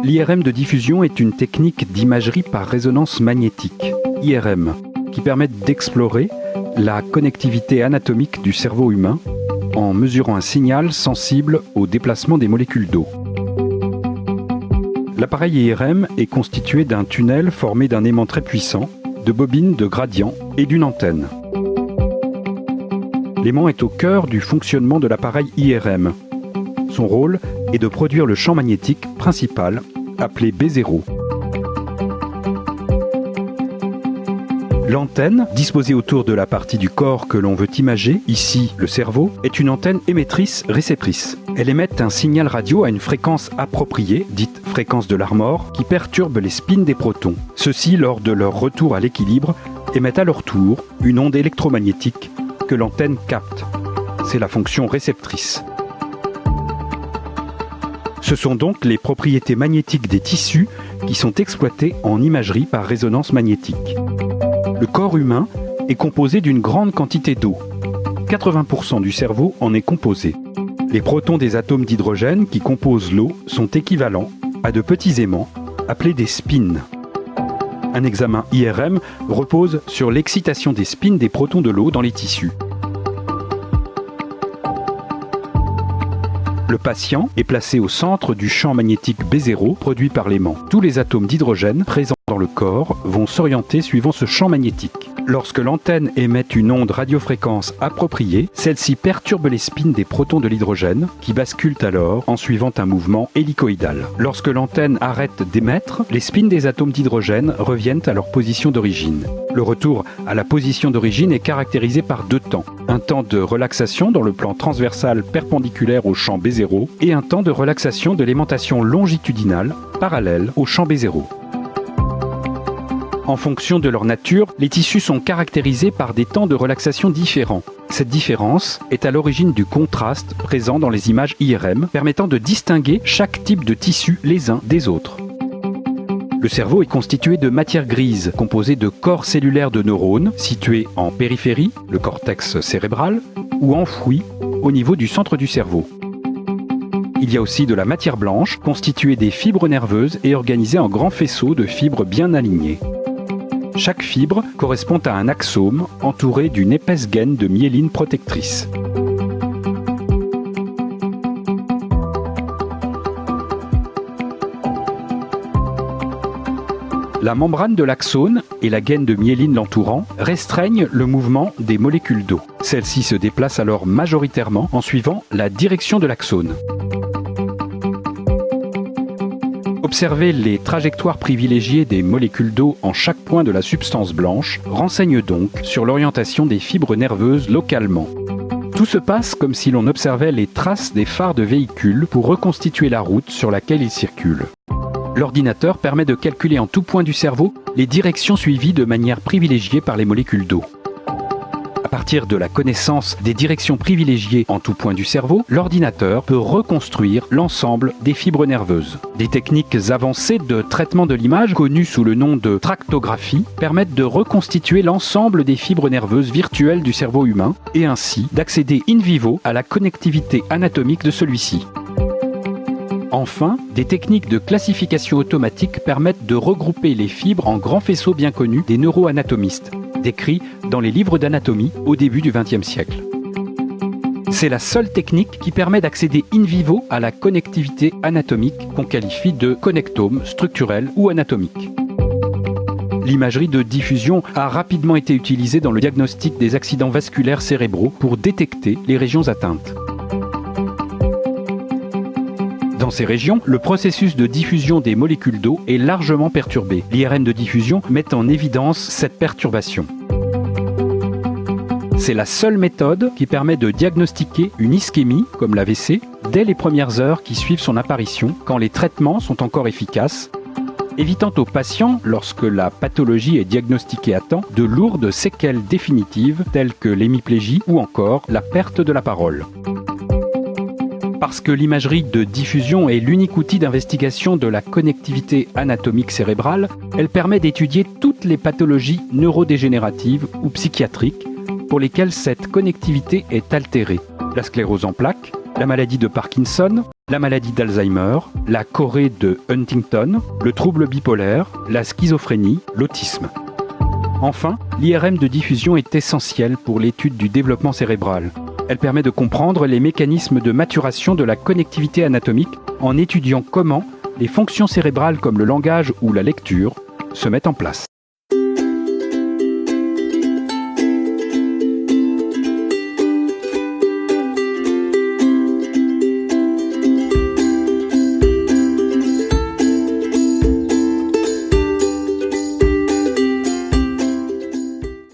L'IRM de diffusion est une technique d'imagerie par résonance magnétique, IRM, qui permet d'explorer la connectivité anatomique du cerveau humain en mesurant un signal sensible au déplacement des molécules d'eau. L'appareil IRM est constitué d'un tunnel formé d'un aimant très puissant, de bobines de gradient et d'une antenne. L'aimant est au cœur du fonctionnement de l'appareil IRM. Son rôle est de produire le champ magnétique principal, appelé B0. L'antenne, disposée autour de la partie du corps que l'on veut imager, ici le cerveau, est une antenne émettrice-réceptrice. Elle émet un signal radio à une fréquence appropriée, dite fréquence de Larmor, qui perturbe les spins des protons. Ceux-ci, lors de leur retour à l'équilibre, émettent à leur tour une onde électromagnétique que l'antenne capte. C'est la fonction réceptrice. Ce sont donc les propriétés magnétiques des tissus qui sont exploitées en imagerie par résonance magnétique. Le corps humain est composé d'une grande quantité d'eau. 80% du cerveau en est composé. Les protons des atomes d'hydrogène qui composent l'eau sont équivalents à de petits aimants, appelés des spins. Un examen IRM repose sur l'excitation des spins des protons de l'eau dans les tissus. Le patient est placé au centre du champ magnétique B0 produit par l'aimant. Tous les atomes d'hydrogène présents dans le corps vont s'orienter suivant ce champ magnétique. Lorsque l'antenne émet une onde radiofréquence appropriée, celle-ci perturbe les spins des protons de l'hydrogène qui basculent alors en suivant un mouvement hélicoïdal. Lorsque l'antenne arrête d'émettre, les spins des atomes d'hydrogène reviennent à leur position d'origine. Le retour à la position d'origine est caractérisé par deux temps. Un temps de relaxation dans le plan transversal perpendiculaire au champ B0 et un temps de relaxation de l'aimantation longitudinale parallèle au champ B0. En fonction de leur nature, les tissus sont caractérisés par des temps de relaxation différents. Cette différence est à l'origine du contraste présent dans les images IRM, permettant de distinguer chaque type de tissu les uns des autres. Le cerveau est constitué de matière grise, composée de corps cellulaires de neurones, situés en périphérie, le cortex cérébral, ou enfouis au niveau du centre du cerveau. Il y a aussi de la matière blanche, constituée des fibres nerveuses et organisée en grands faisceaux de fibres bien alignés. Chaque fibre correspond à un axone entouré d'une épaisse gaine de myéline protectrice. La membrane de l'axone et la gaine de myéline l'entourant restreignent le mouvement des molécules d'eau. Celles-ci se déplacent alors majoritairement en suivant la direction de l'axone. Observer les trajectoires privilégiées des molécules d'eau en chaque point de la substance blanche renseigne donc sur l'orientation des fibres nerveuses localement. Tout se passe comme si l'on observait les traces des phares de véhicules pour reconstituer la route sur laquelle ils circulent. L'ordinateur permet de calculer en tout point du cerveau les directions suivies de manière privilégiée par les molécules d'eau. À partir de la connaissance des directions privilégiées en tout point du cerveau, l'ordinateur peut reconstruire l'ensemble des fibres nerveuses. Des techniques avancées de traitement de l'image, connues sous le nom de tractographie, permettent de reconstituer l'ensemble des fibres nerveuses virtuelles du cerveau humain et ainsi d'accéder in vivo à la connectivité anatomique de celui-ci. Enfin, des techniques de classification automatique permettent de regrouper les fibres en grands faisceaux bien connus des neuroanatomistes, décrits dans les livres d'anatomie au début du XXe siècle. C'est la seule technique qui permet d'accéder in vivo à la connectivité anatomique qu'on qualifie de connectome structurel ou anatomique. L'imagerie de diffusion a rapidement été utilisée dans le diagnostic des accidents vasculaires cérébraux pour détecter les régions atteintes. Dans ces régions, le processus de diffusion des molécules d'eau est largement perturbé. L'IRM de diffusion met en évidence cette perturbation. C'est la seule méthode qui permet de diagnostiquer une ischémie, comme l'AVC, dès les premières heures qui suivent son apparition, quand les traitements sont encore efficaces, évitant aux patients, lorsque la pathologie est diagnostiquée à temps, de lourdes séquelles définitives telles que l'hémiplégie ou encore la perte de la parole. Parce que l'imagerie de diffusion est l'unique outil d'investigation de la connectivité anatomique cérébrale, elle permet d'étudier toutes les pathologies neurodégénératives ou psychiatriques pour lesquelles cette connectivité est altérée. La sclérose en plaques, la maladie de Parkinson, la maladie d'Alzheimer, la chorée de Huntington, le trouble bipolaire, la schizophrénie, l'autisme. Enfin, l'IRM de diffusion est essentielle pour l'étude du développement cérébral. Elle permet de comprendre les mécanismes de maturation de la connectivité anatomique en étudiant comment les fonctions cérébrales comme le langage ou la lecture se mettent en place.